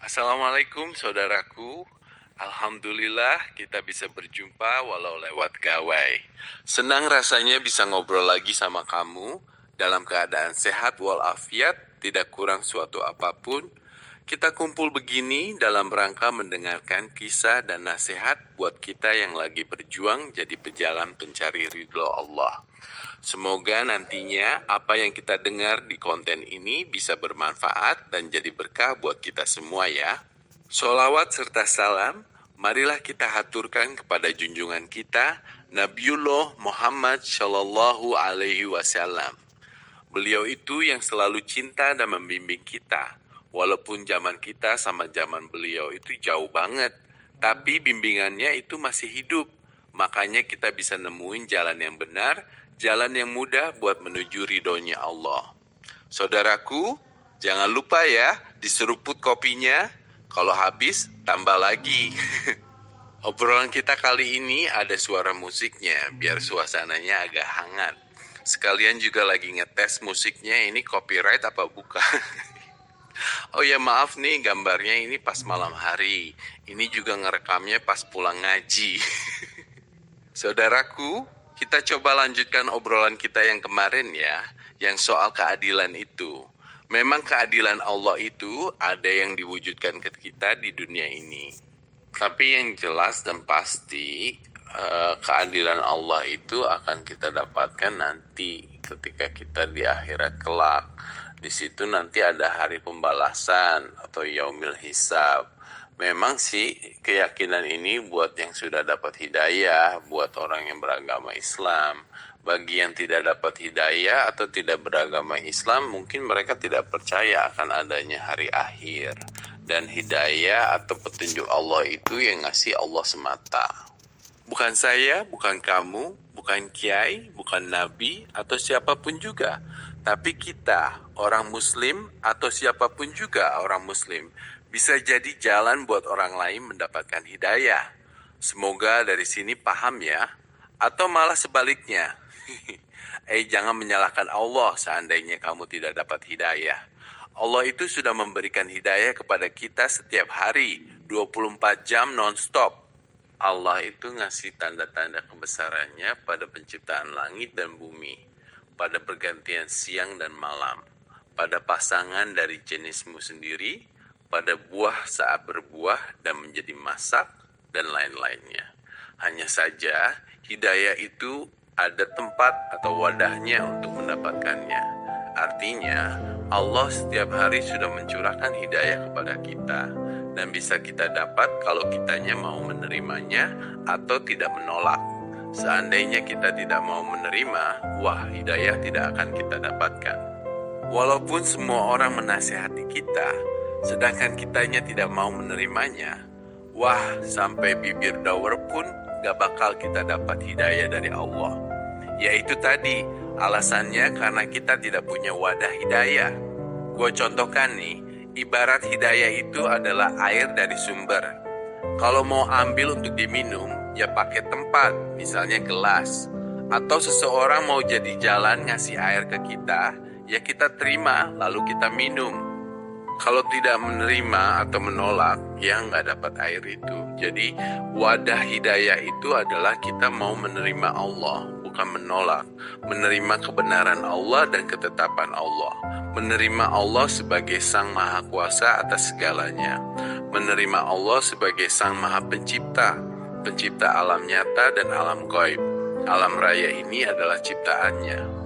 Assalamualaikum saudaraku. Alhamdulillah kita bisa berjumpa walau lewat gawai. Senang rasanya bisa ngobrol lagi sama kamu dalam keadaan sehat walafiat, tidak kurang suatu apapun. Kita kumpul begini dalam rangka mendengarkan kisah dan nasihat buat kita yang lagi berjuang jadi pejalan pencari ridho Allah. Semoga nantinya apa yang kita dengar di konten ini bisa bermanfaat dan jadi berkah buat kita semua ya. Sholawat serta salam, marilah kita haturkan kepada junjungan kita, Nabiullah Muhammad Shallallahu Alaihi Wasallam. Beliau itu yang selalu cinta dan membimbing kita. Walaupun zaman kita sama zaman beliau itu jauh banget, tapi bimbingannya itu masih hidup. Makanya kita bisa nemuin jalan yang benar, jalan yang mudah buat menuju ridhonya Allah. Saudaraku, jangan lupa ya, diseruput kopinya. Kalau habis, tambah lagi. Obrolan kita kali ini ada suara musiknya, biar suasananya agak hangat. Sekalian juga lagi ngetes musiknya, ini copyright apa bukan. Oh ya maaf nih, gambarnya ini pas malam hari. Ini juga ngerekamnya pas pulang ngaji. Saudaraku, kita coba lanjutkan obrolan kita yang kemarin ya, yang soal keadilan itu. Memang keadilan Allah itu ada yang diwujudkan ke kita di dunia ini. Tapi yang jelas dan pasti, keadilan Allah itu akan kita dapatkan nanti ketika kita di akhirat kelak. Di situ nanti ada hari pembalasan atau yaumil hisab. Memang sih keyakinan ini buat yang sudah dapat hidayah, buat orang yang beragama Islam. Bagi yang tidak dapat hidayah atau tidak beragama Islam, mungkin mereka tidak percaya akan adanya hari akhir. Dan hidayah atau petunjuk Allah itu yang ngasih Allah semata. Bukan saya, bukan kamu, bukan kiai, bukan nabi, atau siapapun juga. Tapi kita, orang muslim, atau siapapun juga orang muslim, bisa jadi jalan buat orang lain mendapatkan hidayah. Semoga dari sini paham ya. Atau malah sebaliknya. Jangan menyalahkan Allah seandainya kamu tidak dapat hidayah. Allah itu sudah memberikan hidayah kepada kita setiap hari, 24 jam non-stop. Allah itu ngasih tanda-tanda kebesarannya pada penciptaan langit dan bumi, pada pergantian siang dan malam, pada pasangan dari jenismu sendiri, pada buah saat berbuah dan menjadi masak, dan lain-lainnya. Hanya saja, hidayah itu ada tempat atau wadahnya untuk mendapatkannya. Artinya, Allah setiap hari sudah mencurahkan hidayah kepada kita, dan bisa kita dapat kalau kitanya mau menerimanya atau tidak menolak. Seandainya kita tidak mau menerima, wah hidayah tidak akan kita dapatkan. Walaupun semua orang menasihati kita, sedangkan kitanya tidak mau menerimanya, wah sampai bibir daur pun gak bakal kita dapat hidayah dari Allah. Yaitu tadi, alasannya karena kita tidak punya wadah hidayah. Gue contohkan nih, ibarat hidayah itu adalah air dari sumber. Kalau mau ambil untuk diminum, ya pakai tempat, misalnya gelas. Atau seseorang mau jadi jalan ngasih air ke kita, ya kita terima lalu kita minum. Kalau tidak menerima atau menolak, ya nggak dapat air itu. Jadi wadah hidayah itu adalah kita mau menerima Allah, bukan menolak. Menerima kebenaran Allah dan ketetapan Allah. Menerima Allah sebagai Sang Maha Kuasa atas segalanya. Menerima Allah sebagai Sang Maha Pencipta, pencipta alam nyata dan alam gaib. Alam raya ini adalah ciptaannya.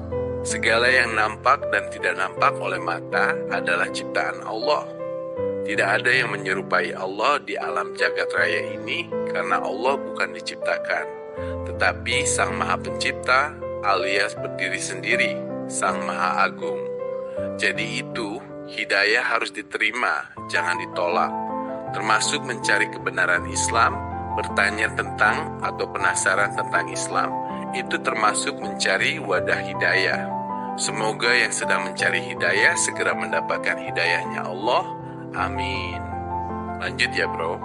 Segala yang nampak dan tidak nampak oleh mata adalah ciptaan Allah. Tidak ada yang menyerupai Allah di alam jagat raya ini karena Allah bukan diciptakan, tetapi Sang Maha Pencipta alias berdiri sendiri, Sang Maha Agung. Jadi itu, hidayah harus diterima, jangan ditolak. Termasuk mencari kebenaran Islam, bertanya tentang atau penasaran tentang Islam, itu termasuk mencari wadah hidayah. Semoga yang sedang mencari hidayah segera mendapatkan hidayahnya Allah. Amin. Lanjut ya bro.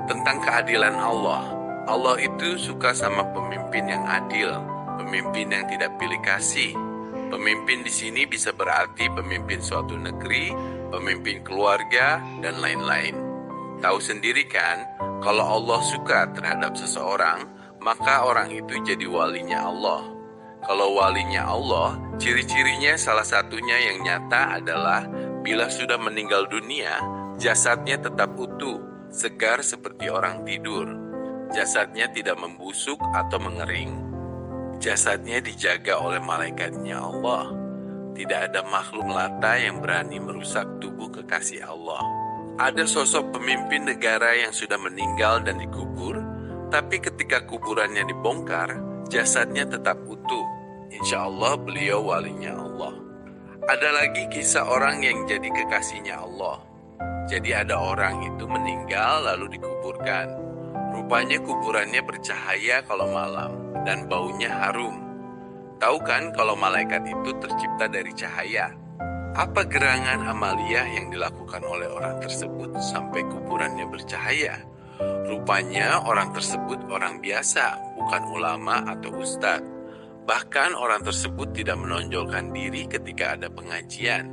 Tentang keadilan Allah. Allah itu suka sama pemimpin yang adil, pemimpin yang tidak pilih kasih, Pemimpin di sini bisa berarti pemimpin suatu negeri, pemimpin keluarga, dan lain-lain. Tahu sendiri kan, kalau Allah suka terhadap seseorang, maka orang itu jadi walinya Allah. Kalau walinya Allah, ciri-cirinya salah satunya yang nyata adalah bila sudah meninggal dunia, jasadnya tetap utuh, segar seperti orang tidur. Jasadnya tidak membusuk atau mengering. Jasadnya dijaga oleh malaikatnya Allah. Tidak ada makhluk melata yang berani merusak tubuh kekasih Allah. Ada sosok pemimpin negara yang sudah meninggal dan dikubur, tapi ketika kuburannya dibongkar, jasadnya tetap utuh. Insya Allah beliau walinya Allah. Ada lagi kisah orang yang jadi kekasihnya Allah. Jadi ada orang itu meninggal lalu dikuburkan. Rupanya kuburannya bercahaya kalau malam dan baunya harum. Tahu kan kalau malaikat itu tercipta dari cahaya? Apa gerangan amaliyah yang dilakukan oleh orang tersebut sampai kuburannya bercahaya? Rupanya orang tersebut orang biasa, bukan ulama atau ustadz. Bahkan orang tersebut tidak menonjolkan diri ketika ada pengajian.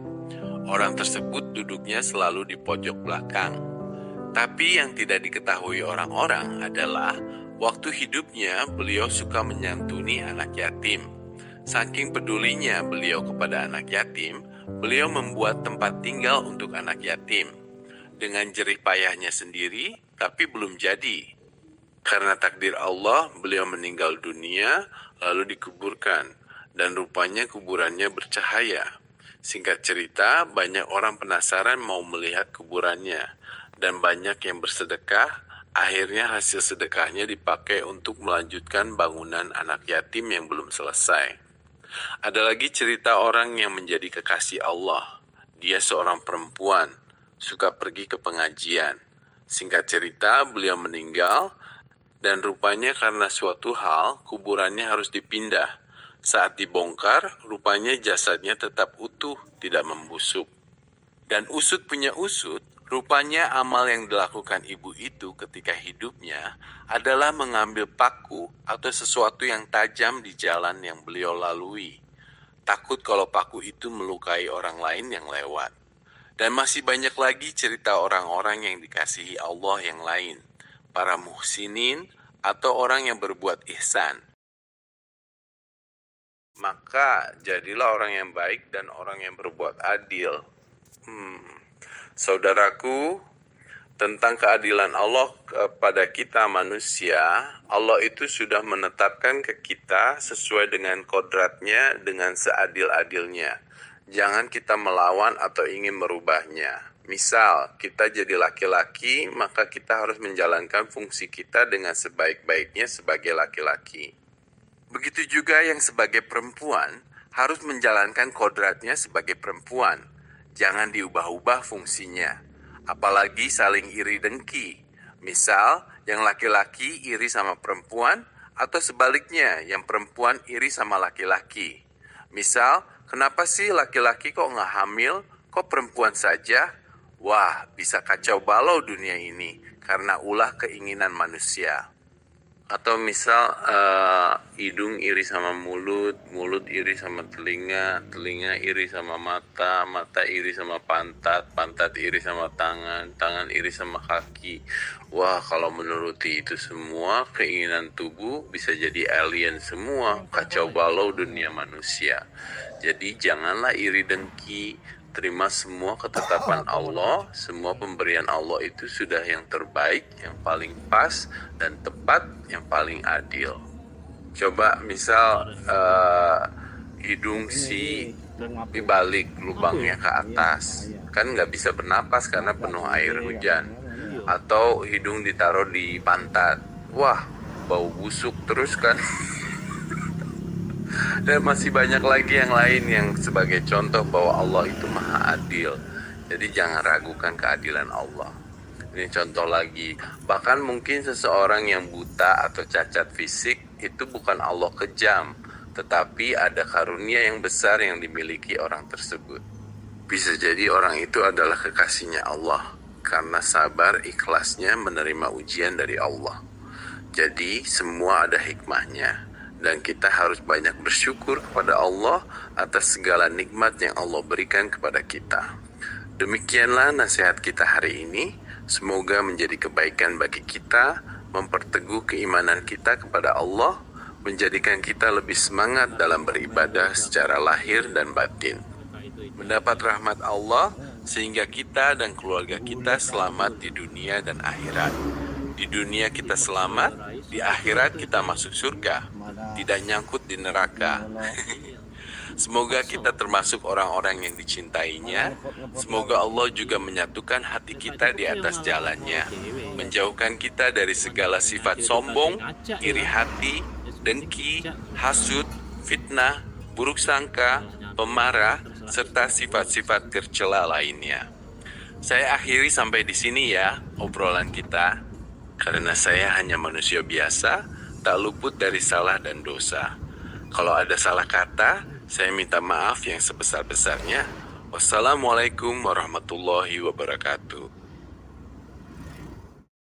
Orang tersebut duduknya selalu di pojok belakang. Tapi yang tidak diketahui orang-orang adalah waktu hidupnya beliau suka menyantuni anak yatim. Saking pedulinya beliau kepada anak yatim, beliau membuat tempat tinggal untuk anak yatim. Dengan jerih payahnya sendiri, tapi belum jadi. Karena takdir Allah, beliau meninggal dunia lalu dikuburkan. Dan rupanya kuburannya bercahaya. Singkat cerita, banyak orang penasaran mau melihat kuburannya. Dan banyak yang bersedekah, akhirnya hasil sedekahnya dipakai untuk melanjutkan bangunan anak yatim yang belum selesai. Ada lagi cerita orang yang menjadi kekasih Allah. Dia seorang perempuan, suka pergi ke pengajian. Singkat cerita, beliau meninggal, dan rupanya karena suatu hal, kuburannya harus dipindah. Saat dibongkar, rupanya jasadnya tetap utuh, tidak membusuk. Dan usut punya usut, rupanya amal yang dilakukan ibu itu ketika hidupnya adalah mengambil paku atau sesuatu yang tajam di jalan yang beliau lalui. Takut kalau paku itu melukai orang lain yang lewat. Dan masih banyak lagi cerita orang-orang yang dikasihi Allah yang lain, para muhsinin atau orang yang berbuat ihsan. Maka jadilah orang yang baik dan orang yang berbuat adil. Saudaraku, tentang keadilan Allah kepada kita manusia, Allah itu sudah menetapkan ke kita sesuai dengan kodratnya dengan seadil-adilnya. Jangan kita melawan atau ingin merubahnya. Misal, kita jadi laki-laki, maka kita harus menjalankan fungsi kita dengan sebaik-baiknya sebagai laki-laki. Begitu juga yang sebagai perempuan, harus menjalankan kodratnya sebagai perempuan. Jangan diubah-ubah fungsinya. Apalagi saling iri dengki. Misal, yang laki-laki iri sama perempuan, atau sebaliknya, yang perempuan iri sama laki-laki. Misal, kenapa sih laki-laki kok nggak hamil, kok perempuan saja? Wah, bisa kacau balau dunia ini, karena ulah keinginan manusia. Atau misal hidung iri sama mulut, mulut iri sama telinga, telinga iri sama mata, mata iri sama pantat, pantat iri sama tangan, tangan iri sama kaki. Wah, kalau menuruti itu semua, keinginan tubuh bisa jadi alien semua, kacau balau dunia manusia. Jadi janganlah iri dengki. Terima semua ketetapan Allah, semua pemberian Allah itu sudah yang terbaik, yang paling pas, dan tepat, yang paling adil. Coba misal hidung si dibalik lubangnya ke atas, kan nggak bisa bernapas karena penuh air hujan. Atau hidung ditaruh di pantat, wah bau busuk terus kan. Dan masih banyak lagi yang lain yang sebagai contoh bahwa Allah itu maha adil. Jadi jangan ragukan keadilan Allah. Ini contoh lagi. Bahkan mungkin seseorang yang buta atau cacat fisik itu bukan Allah kejam, tetapi ada karunia yang besar yang dimiliki orang tersebut. Bisa jadi orang itu adalah kekasihnya Allah karena sabar ikhlasnya menerima ujian dari Allah. Jadi semua ada hikmahnya. Dan kita harus banyak bersyukur kepada Allah atas segala nikmat yang Allah berikan kepada kita. Demikianlah nasihat kita hari ini. Semoga menjadi kebaikan bagi kita, memperteguh keimanan kita kepada Allah, menjadikan kita lebih semangat dalam beribadah secara lahir dan batin. Mendapat rahmat Allah sehingga kita dan keluarga kita selamat di dunia dan akhirat. Di dunia kita selamat, di akhirat kita masuk surga, tidak nyangkut di neraka. Semoga kita termasuk orang-orang yang dicintainya. Semoga Allah juga menyatukan hati kita di atas jalannya, menjauhkan kita dari segala sifat sombong, iri hati, dengki, hasud, fitnah, buruk sangka, pemarah, serta sifat-sifat tercela lainnya. Saya akhiri sampai di sini ya obrolan kita. Karena saya hanya manusia biasa, tak luput dari salah dan dosa. Kalau ada salah kata, saya minta maaf yang sebesar-besarnya. Wassalamualaikum warahmatullahi wabarakatuh.